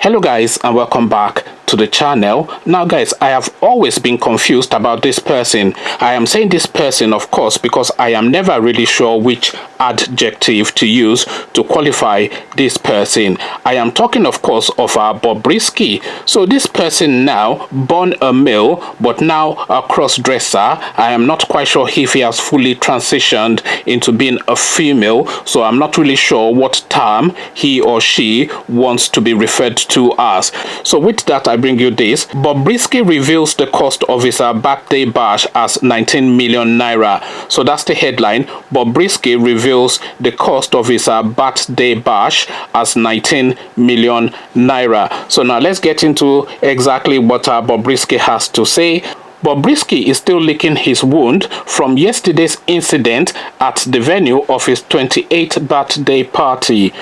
Hello guys, and welcome back to the channel. Now guys, I have always been confused about this person. I am saying this person, of course, because I am never really sure which adjective to use to qualify this person. I am talking, of course, of Bobrisky. So this person now, born a male but now a cross-dresser. I am not quite sure if he has fully transitioned into being a female, so I'm not really sure what term he or she wants to be referred to as. So with that, I bring you this. Bobrisky reveals the cost of his birthday bash as 19 million naira. So that's the headline. Bobrisky reveals the cost of his birthday bash as 19 million naira. So now let's get into exactly what Bobrisky has to say. Bobrisky is still licking his wound from yesterday's incident at the venue of his 28th birthday party.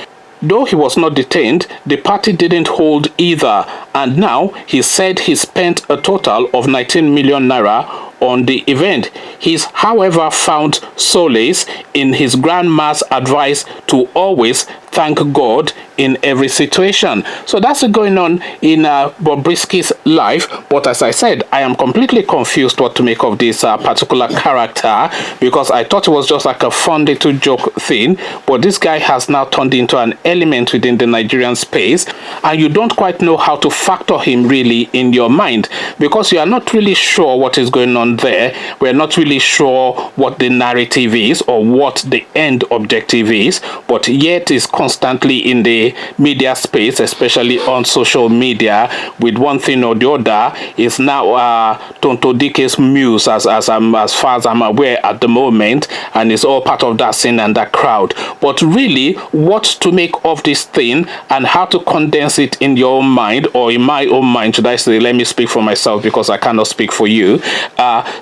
Though he was not detained, the party didn't hold either, and now he said he spent a total of 19 million naira on the event. He's, however, found solace in his grandma's advice to always thank God in every situation. So that's going on in Bobrisky's life. But as I said, I am completely confused what to make of this particular character, because I thought it was just like a fun little joke thing, but this guy has now turned into an element within the Nigerian space, and you don't quite know how to factor him really in your mind, because you are not really sure what is going on there. We're not really sure what the narrative is or what the end objective is, but yet is constantly in the media space, especially on social media, with one thing or the other. Is now Tonto Dike's muse, as far as I'm aware at the moment, and it's all part of that scene and that crowd. But really, what to make of this thing and how to condense it in your own mind, or in my own mind, should I say? Let me speak for myself, because I cannot speak for you.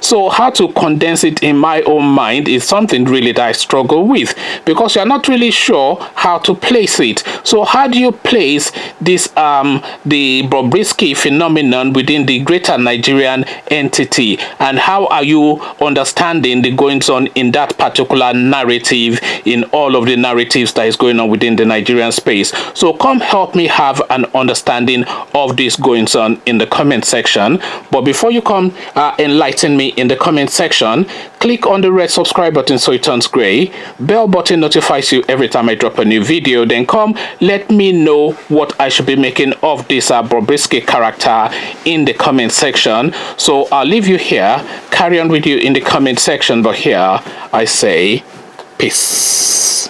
So how to condense it in my own mind is something really that I struggle with, because you're not really sure how to place it. So how do you place this the Bobrisky phenomenon within the greater Nigerian entity, and how are you understanding the goings on in that particular narrative, in all of the narratives that is going on within the Nigerian space? So come help me have an understanding of this goings on in the comment section. But before you come enlighten me in the comment section, click on the red subscribe button so it turns gray. Bell button notifies you every time I drop a new video. Then come let me know what I should be making of this Bobrisky character in the comment section. So I'll leave you here, carry on with you in the comment section, but here I say peace.